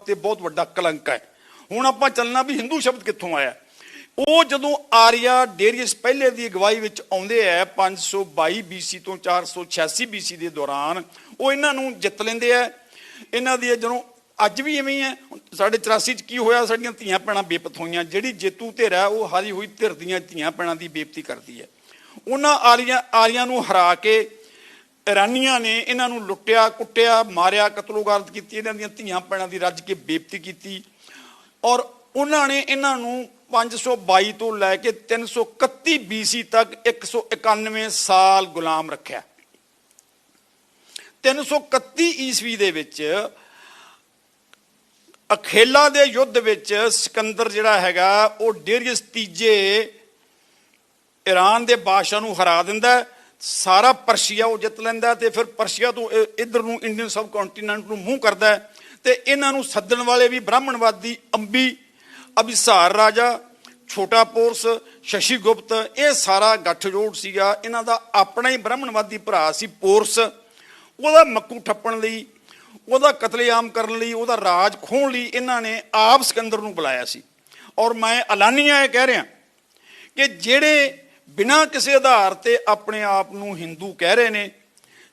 ਤੇ ਬਹੁਤ ਵੱਡਾ ਕਲੰਕ ਹੈ। ਹੁਣ ਆਪਾਂ ਚੱਲਣਾ ਵੀ ਹਿੰਦੂ ਸ਼ਬਦ ਕਿੱਥੋਂ ਆਇਆ। ਉਹ ਜਦੋਂ ਆਰੀਆ ਡੇਰੀਅਸ ਪਹਿਲੇ ਦੀ ਅਗਵਾਈ ਵਿੱਚ ਆਉਂਦੇ ਹੈ 522 BC ਤੋਂ 486 BC ਦੇ ਦੌਰਾਨ, ਉਹ ਇਹਨਾਂ ਨੂੰ ਜਿੱਤ ਲੈਂਦੇ ਆ। ਇਹਨਾਂ ਦੀ ਜਦੋਂ ਅੱਜ ਵੀ ਇਵੇਂ ਹੀ ਹੈ। ਸਾਡੇ 84 ਚ ਕੀ ਹੋਇਆ, ਸਾਡੀਆਂ ਧੀਆਂ ਭੈਣਾਂ ਬੇਪਤ ਹੋਈਆਂ। ਜਿਹੜੀ ਜੇਤੂ ਧਿਰ ਹੈ ਉਹ ਹਾਰੀ ਹੋਈ ਧਿਰ ਦੀਆਂ ਧੀਆਂ ਭੈਣਾਂ ਦੀ ਬੇਪਤੀ ਕਰਦੀ ਹੈ। ਉਹਨਾਂ ਆਰੀਆਂ ਨੂੰ ਹਰਾ ਕੇ ਇਰਾਨੀਆਂ ਨੇ ਇਹਨਾਂ ਨੂੰ ਲੁੱਟਿਆ, ਕੁੱਟਿਆ, ਮਾਰਿਆ, ਕਤਲੋਗਾਰਤ ਕੀਤੀ, ਇਹਨਾਂ ਦੀਆਂ ਧੀਆਂ ਭੈਣਾਂ ਦੀ ਰੱਜ ਕੇ ਬੇਪਤੀ ਕੀਤੀ। ਔਰ ਉਹਨਾਂ ਨੇ ਇਹਨਾਂ ਨੂੰ 522 ਤੋਂ ਲੈ ਕੇ 331 BC ਤੱਕ 191 ਸਾਲ ਗੁਲਾਮ ਰੱਖਿਆ। 331 ਈਸਵੀ ਦੇ ਵਿੱਚ ਅਖੇਲਾ ਦੇ ਯੁੱਧ ਵਿੱਚ ਸਿਕੰਦਰ ਜਿਹੜਾ ਹੈਗਾ ਉਹ ਡੇਰੀਅਸ ਤੀਜੇ ਈਰਾਨ ਦੇ ਬਾਦਸ਼ਾਹ ਨੂੰ ਹਰਾ ਦਿੰਦਾ। ਸਾਰਾ ਪਰਸ਼ੀਆ ਉਹ ਜਿੱਤ ਲੈਂਦਾ ਤੇ ਫਿਰ ਪਰਸ਼ੀਆ ਤੋਂ ਇੱਧਰ ਨੂੰ ਇੰਡੀਅਨ ਸਬ ਕੰਟੀਨੈਂਟ ਨੂੰ ਮੂੰਹ ਕਰਦਾ। ਤੇ ਇਹਨਾਂ ਨੂੰ ਸੱਦਣ ਵਾਲੇ ਵੀ ਬ੍ਰਾਹਮਣਵਾਦੀ ਅੰਬੀ, ਅਭਿਸਾਰ ਰਾਜਾ, ਛੋਟਾ ਪੋਰਸ, ਸ਼ਸ਼ੀ ਗੁਪਤ, ਇਹ ਸਾਰਾ ਗੱਠਜੋੜ ਸੀਗਾ। ਇਹਨਾਂ ਦਾ ਆਪਣਾ ਹੀ ਬ੍ਰਾਹਮਣਵਾਦੀ ਭਰਾ ਸੀ ਪੋਰਸ। ਉਹਦਾ ਮੱਕੂ ਠੱਪਣ ਲਈ, ਉਹਦਾ ਕਤਲੇਆਮ ਕਰਨ ਲਈ, ਉਹਦਾ ਰਾਜ ਖੋਹਣ ਲਈ ਇਹਨਾਂ ਨੇ ਆਪ ਸਿਕੰਦਰ ਨੂੰ ਬੁਲਾਇਆ ਸੀ। ਔਰ ਮੈਂ ਐਲਾਨੀਆ ਇਹ ਕਹਿ ਰਿਹਾ ਕਿ ਜਿਹੜੇ ਬਿਨਾਂ ਕਿਸੇ ਆਧਾਰ ਤੇ ਆਪਣੇ ਆਪ ਨੂੰ ਹਿੰਦੂ ਕਹਿ ਰਹੇ ਨੇ,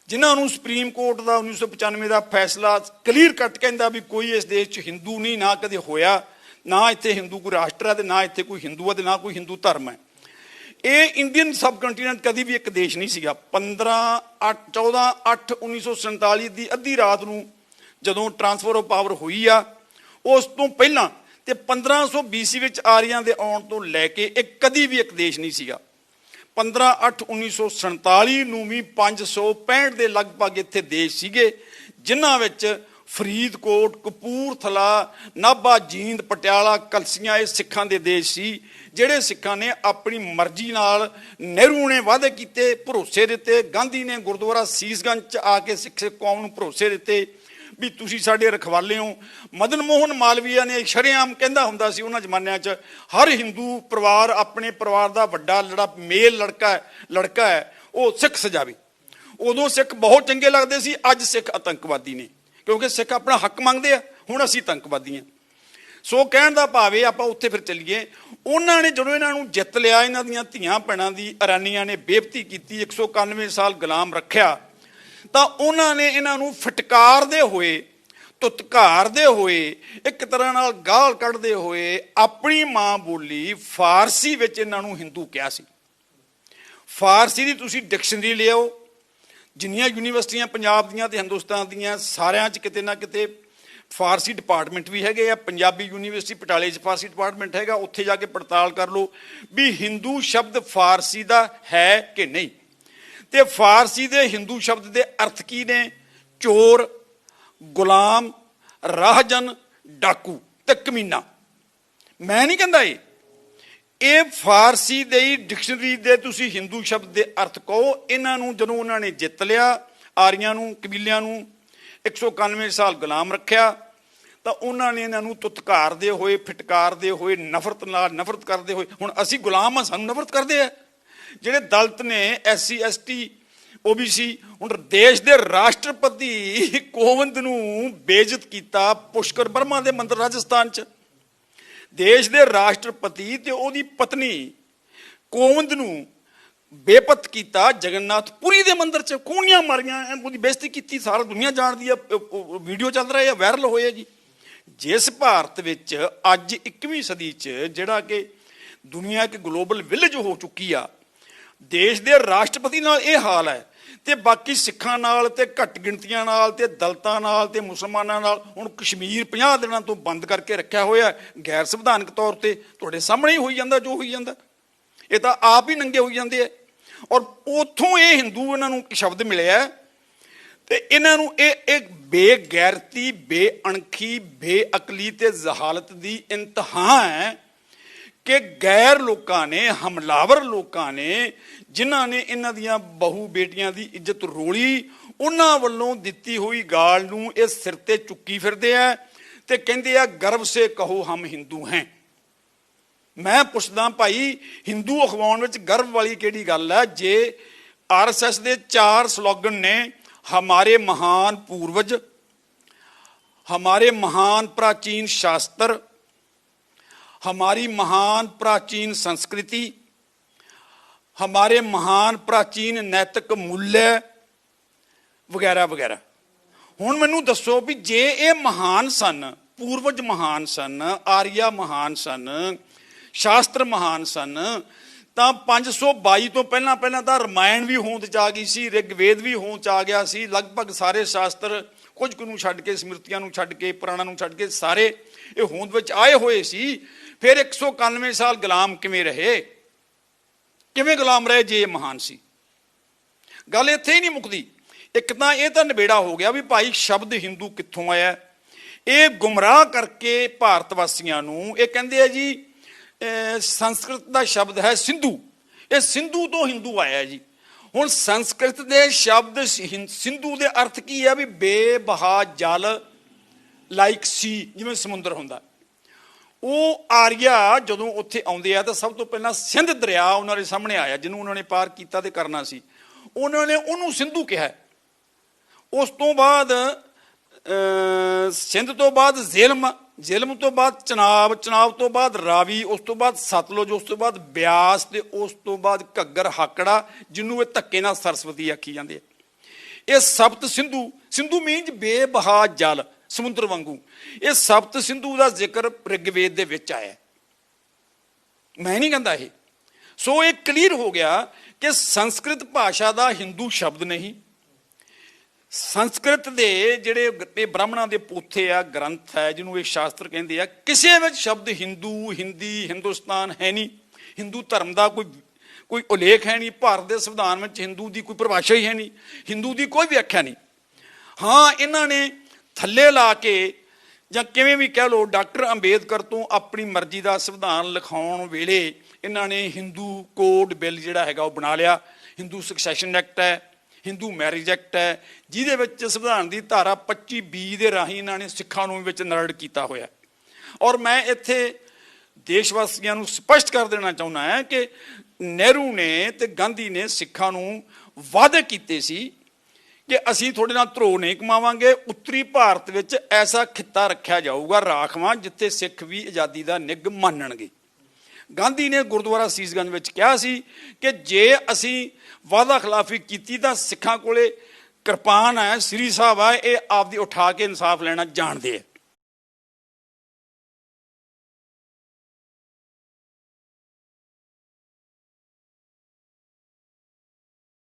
ਜਿਨ੍ਹਾਂ ਨੂੰ ਸੁਪਰੀਮ ਕੋਰਟ ਦਾ 1995 ਦਾ ਫੈਸਲਾ ਕਲੀਅਰ ਕੱਟ ਕਹਿੰਦਾ ਵੀ ਕੋਈ ਇਸ ਦੇਸ਼ 'ਚ ਹਿੰਦੂ ਨਹੀਂ, ਨਾ ਕਦੇ ਹੋਇਆ, ਨਾ ਇੱਥੇ ਹਿੰਦੂ ਕੋਈ ਰਾਸ਼ਟਰ ਹੈ ਤੇ ਨਾ ਇੱਥੇ ਕੋਈ ਹਿੰਦੂ ਹੈ ਤੇ ਨਾ ਕੋਈ ਹਿੰਦੂ ਧਰਮ ਹੈ। ਇਹ ਇੰਡੀਅਨ ਸਬ ਕੰਟੀਨੈਂਟ ਕਦੀ ਵੀ ਇੱਕ ਦੇਸ਼ ਨਹੀਂ ਸੀਗਾ। 14/8/1947 ਦੀ ਅੱਧੀ ਰਾਤ ਨੂੰ ਜਦੋਂ ਟਰਾਂਸਫਰ ਆਫ ਪਾਵਰ ਹੋਈ ਆ, ਉਸ ਤੋਂ ਪਹਿਲਾਂ ਤੇ 1500 BC ਵਿੱਚ ਆਰੀਆਂ ਦੇ ਆਉਣ ਤੋਂ ਲੈ ਕੇ ਇਹ ਕਦੀ ਵੀ ਇੱਕ ਦੇਸ਼ ਨਹੀਂ ਸੀਗਾ। 15/8/1947 ਨੂੰ ਵੀ 565 ਦੇ ਲਗਭਗ ਇੱਥੇ ਦੇਸ਼ ਸੀਗੇ, ਜਿਨ੍ਹਾਂ ਵਿੱਚ ਫਰੀਦਕੋਟ, ਕਪੂਰਥਲਾ, ਨਾਭਾ, ਜੀਂਦ, ਪਟਿਆਲਾ, ਕਲਸੀਆਂ ਇਹ ਸਿੱਖਾਂ ਦੇ ਦੇਸ਼ ਸੀ। ਜਿਹੜੇ ਸਿੱਖਾਂ ਨੇ ਆਪਣੀ ਮਰਜ਼ੀ ਨਾਲ, ਨਹਿਰੂ ਨੇ ਵਾਅਦੇ ਕੀਤੇ, ਭਰੋਸੇ ਦਿੱਤੇ। ਗਾਂਧੀ ਨੇ ਗੁਰਦੁਆਰਾ ਸੀਸਗੰਜ 'ਚ ਆ ਕੇ ਸਿੱਖ ਕੌਮ ਨੂੰ ਭਰੋਸੇ ਦਿੱਤੇ ਵੀ ਤੁਸੀਂ ਸਾਡੇ ਰਖਵਾਲੇ ਹੋ। ਮਦਨ ਮੋਹਨ ਮਾਲਵੀਆ ਨੇ ਸ਼ਰੇਆਮ ਕਹਿੰਦਾ ਹੁੰਦਾ ਸੀ ਉਹਨਾਂ ਜ਼ਮਾਨਿਆਂ 'ਚ, ਹਰ ਹਿੰਦੂ ਪਰਿਵਾਰ ਆਪਣੇ ਪਰਿਵਾਰ ਦਾ ਵੱਡਾ ਜਿਹੜਾ ਮੇਲ ਲੜਕਾ ਹੈ ਉਹ ਸਿੱਖ ਸਜਾਵੇ। ਉਦੋਂ ਸਿੱਖ ਬਹੁਤ ਚੰਗੇ ਲੱਗਦੇ ਸੀ, ਅੱਜ ਸਿੱਖ ਆਤੰਕਵਾਦੀ ਨੇ, ਕਿਉਂਕਿ ਸਿੱਖ ਆਪਣਾ ਹੱਕ ਮੰਗਦੇ ਆ। ਹੁਣ ਅਸੀਂ ਆਤੰਕਵਾਦੀ ਹਾਂ। ਸੋ ਕਹਿਣ ਦਾ ਭਾਵ ਇਹ, ਆਪਾਂ ਉੱਥੇ ਫਿਰ ਚੱਲੀਏ। ਉਹਨਾਂ ਨੇ ਜਦੋਂ ਇਹਨਾਂ ਨੂੰ ਜਿੱਤ ਲਿਆ, ਇਹਨਾਂ ਦੀਆਂ ਧੀਆਂ ਭੈਣਾਂ ਦੀ ਇਰਾਨੀਆਂ ਨੇ ਬੇਪਤੀ ਕੀਤੀ, 191 ਸਾਲ ਗੁਲਾਮ ਰੱਖਿਆ, ਤਾਂ ਉਹਨਾਂ ਨੇ ਇਹਨਾਂ ਨੂੰ ਫਟਕਾਰਦੇ ਹੋਏ, ਤੁਤਕਾਰਦੇ ਹੋਏ, ਇੱਕ ਤਰ੍ਹਾਂ ਨਾਲ ਗਾਲ ਕੱਢਦੇ ਹੋਏ ਆਪਣੀ ਮਾਂ ਬੋਲੀ ਫਾਰਸੀ ਵਿੱਚ ਇਹਨਾਂ ਨੂੰ ਹਿੰਦੂ ਕਿਹਾ ਸੀ। ਫਾਰਸੀ ਦੀ ਤੁਸੀਂ ਡਿਕਸ਼ਨਰੀ ਲਿਆਓ, ਜਿੰਨੀਆਂ ਯੂਨੀਵਰਸਿਟੀਆਂ ਪੰਜਾਬ ਦੀਆਂ ਤੇ ਹਿੰਦੁਸਤਾਨ ਦੀਆਂ ਸਾਰਿਆਂ 'ਚ ਕਿਤੇ ਨਾ ਕਿਤੇ ਫਾਰਸੀ ਡਿਪਾਰਟਮੈਂਟ ਵੀ ਹੈਗੇ ਆ। ਪੰਜਾਬੀ ਯੂਨੀਵਰਸਿਟੀ ਪਟਿਆਲੇ 'ਚ ਫਾਰਸੀ ਡਿਪਾਰਟਮੈਂਟ ਹੈਗਾ, ਉੱਥੇ ਜਾ ਕੇ ਪੜਤਾਲ ਕਰ ਲਓ ਵੀ ਹਿੰਦੂ ਸ਼ਬਦ ਫਾਰਸੀ ਦਾ ਹੈ ਕਿ ਨਹੀਂ। ਤੇ ਫਾਰਸੀ ਦੇ ਹਿੰਦੂ ਸ਼ਬਦ ਦੇ ਅਰਥ ਕੀ ਨੇ? ਚੋਰ, ਗੁਲਾਮ, ਰਾਹਜਨ, ਡਾਕੂ ਤੇ ਕਮੀਨਾ। ਮੈਂ ਨਹੀਂ ਕਹਿੰਦਾ ਇਹ ਫਾਰਸੀ ਦੇ ਡਿਕਸ਼ਨਰੀ ਦੇ ਤੁਸੀਂ ਹਿੰਦੂ ਸ਼ਬਦ ਦੇ ਅਰਥ ਕਹੋ। ਇਹਨਾਂ ਨੂੰ ਜਦੋਂ ਉਹਨਾਂ ਨੇ ਜਿੱਤ ਲਿਆ, ਆਰੀਆਂ ਨੂੰ, ਕਬੀਲਿਆਂ ਨੂੰ 191 ਸਾਲ ਗੁਲਾਮ ਰੱਖਿਆ, ਤਾਂ ਉਹਨਾਂ ਨੇ ਇਹਨਾਂ ਨੂੰ ਤੁਤਕਾਰਦੇ ਹੋਏ, ਫਿਟਕਾਰਦੇ ਹੋਏ, ਨਫ਼ਰਤ ਨਾਲ ਨਫ਼ਰਤ ਕਰਦੇ ਹੋਏ, ਹੁਣ ਅਸੀਂ ਗੁਲਾਮ ਹਾਂ, ਸਾਨੂੰ ਨਫ਼ਰਤ ਕਰਦੇ ਆ। ਜਿਹੜੇ ਦਲਿਤ ਨੇ, SC ST OBC, ਹੁਣ ਦੇਸ਼ ਦੇ ਰਾਸ਼ਟਰਪਤੀ ਕੋਵਿੰਦ ਨੂੰ ਬੇਇੱਜ਼ਤ ਕੀਤਾ ਪੁਸ਼ਕਰ ਬਰਮਾ ਦੇ ਮੰਦਰ ਰਾਜਸਥਾਨ 'ਚ। ਦੇਸ਼ ਦੇ ਰਾਸ਼ਟਰਪਤੀ ਤੇ ਉਹਦੀ ਪਤਨੀ ਕੋਵਿੰਦ ਨੂੰ ਬੇਪਤ ਕੀਤਾ ਜਗਨਨਾਥਪੁਰੀ ਦੇ ਮੰਦਰ 'ਚ, ਕੂਣੀਆਂ ਮਾਰੀਆਂ, ਉਹਦੀ ਬੇਇੱਜ਼ਤੀ ਕੀਤੀ। ਸਾਰਾ ਦੁਨੀਆ ਜਾਣਦੀ ਆ, ਵੀਡੀਓ ਚੱਲ ਰਿਹਾ, ਵਾਇਰਲ ਹੋਇਆ ਜੀ। ਜਿਸ ਭਾਰਤ ਵਿੱਚ ਅੱਜ 21ਵੀਂ ਸਦੀ 'ਚ ਜਿਹੜਾ ਕਿ ਦੁਨੀਆ ਇੱਕ ਗਲੋਬਲ ਵਿਲੇਜ ਹੋ ਚੁੱਕੀ ਆ, ਦੇਸ਼ ਦੇ ਰਾਸ਼ਟਰਪਤੀ ਨਾਲ ਇਹ ਹਾਲ ਹੈ, ਤੇ ਬਾਕੀ ਸਿੱਖਾਂ ਨਾਲ ਤੇ ਘੱਟ ਗਿਣਤੀਆਂ ਨਾਲ ਤੇ ਦਲਿਤਾਂ ਨਾਲ ਤੇ ਮੁਸਲਮਾਨਾਂ ਨਾਲ ਹੁਣ ਕਸ਼ਮੀਰ 50 ਦਿਨਾਂ ਤੋਂ ਬੰਦ ਕਰਕੇ ਰੱਖਿਆ ਹੋਇਆ ਗੈਰ ਸੰਵਿਧਾਨਕ ਤੌਰ ਤੇ। ਤੁਹਾਡੇ ਸਾਹਮਣੇ ਹੀ ਹੋਈ ਜਾਂਦਾ ਜੋ ਹੋਈ ਜਾਂਦਾ, ਇਹ ਤਾਂ ਆਪ ਹੀ ਨੰਗੇ ਹੋਈ ਜਾਂਦੇ ਆ। ਔਰ ਉੱਥੋਂ ਇਹ ਹਿੰਦੂ ਇਹਨਾਂ ਨੂੰ ਸ਼ਬਦ ਮਿਲਿਆ ਤੇ ਇਹਨਾਂ ਨੂੰ ਇਹ ਬੇਗੈਰਤੀ, ਬੇਅਣਖੀ, ਬੇਅਕਲੀ ਤੇ ਜ਼ਹਾਲਤ ਦੀ ਇੰਤਹਾ ਹੈ ਕਿ ਗੈਰ ਲੋਕਾਂ ਨੇ, ਹਮਲਾਵਰ ਲੋਕਾਂ ਨੇ, ਜਿਨ੍ਹਾਂ ਨੇ ਇਹਨਾਂ ਦੀਆਂ ਬਹੂ ਬੇਟੀਆਂ ਦੀ ਇੱਜ਼ਤ ਰੋਲੀ, ਉਹਨਾਂ ਵੱਲੋਂ ਦਿੱਤੀ ਹੋਈ ਗਾਲ ਨੂੰ ਇਹ ਸਿਰ ਤੇ ਚੁੱਕੀ ਫਿਰਦੇ ਆ ਤੇ ਕਹਿੰਦੇ ਆ ਗਰਵ ਸੇ ਕਹੋ ਹਮ ਹਿੰਦੂ ਹੈਂ। ਮੈਂ ਪੁੱਛਦਾ ਭਾਈ, ਹਿੰਦੂ ਅਖਵਾਉਣ ਵਿੱਚ ਗਰਵ ਵਾਲੀ ਕਿਹੜੀ ਗੱਲ ਹੈ? ਜੇ RSS ਦੇ 4 ਸਲੋਗਨ ਨੇ, ਹਮਾਰੇ ਮਹਾਨ ਪੂਰਵਜ, हमारे महान प्राचीन शास्त्र, हमारी महान प्राचीन संस्कृति, हमारे महान प्राचीन नैतिक मूल्य वगैरह वगैरह। हुण मैनूं दसो भी जे ये महान सन, पूर्वज महान सन, आर्या महान सन, शास्त्र महान सन, ਤਾਂ 522 ਤੋਂ ਪਹਿਲਾਂ ਤਾਂ ਰਮਾਇਣ ਵੀ ਹੋਂਦ 'ਚ ਆ ਗਈ ਸੀ, ਰਿਗਵੇਦ ਵੀ ਹੋਂਦ 'ਚ ਆ ਗਿਆ ਸੀ, ਲਗਭਗ ਸਾਰੇ ਸ਼ਾਸਤਰ ਕੁਝ ਕੁ ਨੂੰ ਛੱਡ ਕੇ, ਸਮ੍ਰਿਤੀਆਂ ਨੂੰ ਛੱਡ ਕੇ, ਪੁਰਾਣਾਂ ਨੂੰ ਛੱਡ ਕੇ ਸਾਰੇ ਇਹ ਹੋਂਦ ਵਿੱਚ ਆਏ ਹੋਏ ਸੀ। ਫਿਰ 191 ਸਾਲ ਗੁਲਾਮ ਕਿਵੇਂ ਰਹੇ, ਕਿਵੇਂ ਗੁਲਾਮ ਰਹੇ ਜੇ ਇਹ ਮਹਾਨ ਸੀ? ਗੱਲ ਇੱਥੇ ਹੀ ਨਹੀਂ ਮੁੱਕਦੀ। ਇੱਕ ਤਾਂ ਇਹ ਤਾਂ ਨਿਬੇੜਾ ਹੋ ਗਿਆ ਵੀ ਭਾਈ ਸ਼ਬਦ ਹਿੰਦੂ ਕਿੱਥੋਂ ਆਇਆ। ਇਹ ਗੁੰਮਰਾਹ ਕਰਕੇ ਭਾਰਤ ਵਾਸੀਆਂ ਨੂੰ ਇਹ ਕਹਿੰਦੇ ਆ ਜੀ ਸੰਸਕ੍ਰਿਤ ਦਾ ਸ਼ਬਦ ਹੈ ਸਿੰਧੂ, ਇਹ ਸਿੰਧੂ ਤੋਂ ਹਿੰਦੂ ਆਇਆ ਜੀ। ਹੁਣ ਸੰਸਕ੍ਰਿਤ ਦੇ ਸ਼ਬਦ ਸਿੰਧੂ ਦੇ ਅਰਥ ਕੀ ਹੈ? ਵੀ ਬੇਬਹਾ ਜਲ, ਲਾਈਕ ਸੀ, ਜਿਵੇਂ ਸਮੁੰਦਰ ਹੁੰਦਾ। ਉਹ ਆਰੀਆ ਜਦੋਂ ਉੱਥੇ ਆਉਂਦੇ ਆ ਤਾਂ ਸਭ ਤੋਂ ਪਹਿਲਾਂ ਸਿੰਧ ਦਰਿਆ ਉਹਨਾਂ ਦੇ ਸਾਹਮਣੇ ਆਇਆ, ਜਿਹਨੂੰ ਉਹਨਾਂ ਨੇ ਪਾਰ ਕੀਤਾ ਤੇ ਕਰਨਾ ਸੀ। ਉਹਨਾਂ ਨੇ ਉਹਨੂੰ ਸਿੰਧੂ ਕਿਹਾ। ਉਸ ਤੋਂ ਬਾਅਦ ਸਿੰਧ ਤੋਂ ਬਾਅਦ ਜ਼ੇਲਮ, ਜ਼ੇਲਮ ਤੋਂ ਬਾਅਦ ਚਨਾਬ, ਚਨਾਬ ਤੋਂ ਬਾਅਦ ਰਾਵੀ, ਉਸ ਤੋਂ ਬਾਅਦ ਸਤਲੁਜ, ਉਸ ਤੋਂ ਬਾਅਦ ਬਿਆਸ, ਤੇ ਉਸ ਤੋਂ ਬਾਅਦ ਘੱਗਰ, ਹਾਕੜਾ, ਜਿਹਨੂੰ ਇਹ ਧੱਕੇ ਨਾਲ ਸਰਸਵਤੀ ਆਖੀ ਜਾਂਦੇ ਆ। ਇਹ ਸਪਤ ਸਿੰਧੂ, ਸਿੰਧੂ ਮੀਨਜ਼ ਬੇਬਹਾ ਜਲ, ਸਮੁੰਦਰ ਵਾਂਗੂ। ਇਹ ਸਪਤ ਸਿੰਧੂ ਦਾ ਜ਼ਿਕਰ ਰਿਗਵੇਦ ਦੇ ਵਿੱਚ ਆਇਆ, ਮੈਂ ਨਹੀਂ ਕਹਿੰਦਾ ਇਹ। ਸੋ ਇਹ ਕਲੀਅਰ ਹੋ ਗਿਆ ਕਿ ਸੰਸਕ੍ਰਿਤ ਭਾਸ਼ਾ ਦਾ ਹਿੰਦੂ ਸ਼ਬਦ ਨਹੀਂ। ਸੰਸਕ੍ਰਿਤ ਦੇ ਜਿਹੜੇ ਇਹ ਬ੍ਰਾਹਮਣਾਂ ਦੇ ਪੋਥੇ ਆ, ਗ੍ਰੰਥ ਹੈ, ਜਿਹਨੂੰ ਇਹ ਸ਼ਾਸਤਰ ਕਹਿੰਦੇ ਆ, ਕਿਸੇ ਵਿੱਚ ਸ਼ਬਦ ਹਿੰਦੂ, ਹਿੰਦੀ, ਹਿੰਦੁਸਤਾਨ ਹੈ ਨਹੀਂ। ਹਿੰਦੂ ਧਰਮ ਦਾ ਕੋਈ ਉਲੇਖ ਹੈ ਨਹੀਂ। ਭਾਰਤ ਦੇ ਸੰਵਿਧਾਨ ਵਿੱਚ ਹਿੰਦੂ ਦੀ ਕੋਈ ਪਰਿਭਾਸ਼ਾ ਹੀ ਹੈ ਨਹੀਂ, ਹਿੰਦੂ ਦੀ ਕੋਈ ਵਿਆਖਿਆ ਨਹੀਂ। ਹਾਂ, ਇਹਨਾਂ ਨੇ ਥੱਲੇ ਲਾ ਕੇ ਜਾਂ ਕਿਵੇਂ ਵੀ ਕਹਿ ਲਓ, ਡਾਕਟਰ ਅੰਬੇਦਕਰ ਤੋਂ ਆਪਣੀ ਮਰਜ਼ੀ ਦਾ ਸੰਵਿਧਾਨ ਲਿਖਾਉਣ ਵੇਲੇ ਇਹਨਾਂ ਨੇ ਹਿੰਦੂ ਕੋਡ ਬਿੱਲ ਜਿਹੜਾ ਹੈਗਾ ਉਹ ਬਣਾ ਲਿਆ। ਹਿੰਦੂ ਸਕਸੈਸ਼ਨ ਐਕਟ ਹੈ, ਹਿੰਦੂ ਮੈਰਿਜ ਐਕਟ ਹੈ, ਜਿਹਦੇ ਵਿੱਚ ਸੰਵਿਧਾਨ ਦੀ ਧਾਰਾ 25B ਦੇ ਰਾਹੀਂ ਇਹਨਾਂ ਨੇ ਸਿੱਖਾਂ ਨੂੰ ਵਿੱਚ ਨਰੜ ਕੀਤਾ ਹੋਇਆ। ਔਰ ਮੈਂ ਇੱਥੇ ਦੇਸ਼ ਵਾਸੀਆਂ ਨੂੰ ਸਪਸ਼ਟ ਕਰ ਦੇਣਾ ਚਾਹੁੰਦਾ ਹਾਂ ਕਿ ਨਹਿਰੂ ਨੇ ਤੇ ਗਾਂਧੀ ਨੇ ਸਿੱਖਾਂ ਨੂੰ ਵਾਅਦੇ ਕੀਤੇ ਸੀ ਕਿ ਅਸੀਂ ਤੁਹਾਡੇ ਨਾਲ ਧਰੋ ਨਹੀਂ ਕਮਾਵਾਂਗੇ। ਉੱਤਰੀ ਭਾਰਤ ਵਿੱਚ ਐਸਾ ਖਿੱਤਾ ਰੱਖਿਆ ਜਾਊਗਾ ਰਾਖਵਾਂ, ਜਿੱਥੇ ਸਿੱਖ ਵੀ ਆਜ਼ਾਦੀ ਦਾ ਨਿੱਘ ਮੰਨਣਗੇ। ਗਾਂਧੀ ਨੇ ਗੁਰਦੁਆਰਾ ਸੀਸਗੰਜ ਵਿੱਚ ਕਿਹਾ ਸੀ ਕਿ ਜੇ ਅਸੀਂ ਵਾਅਦਾ ਖਿਲਾਫੀ ਕੀਤੀ ਤਾਂ ਸਿੱਖਾਂ ਕੋਲੇ ਕਿਰਪਾਨ ਹੈ, ਸ੍ਰੀ ਸਾਹਿਬ ਆ, ਇਹ ਆਪਦੀ ਉਠਾ ਕੇ ਇਨਸਾਫ ਲੈਣਾ ਜਾਣਦੇ ਆ।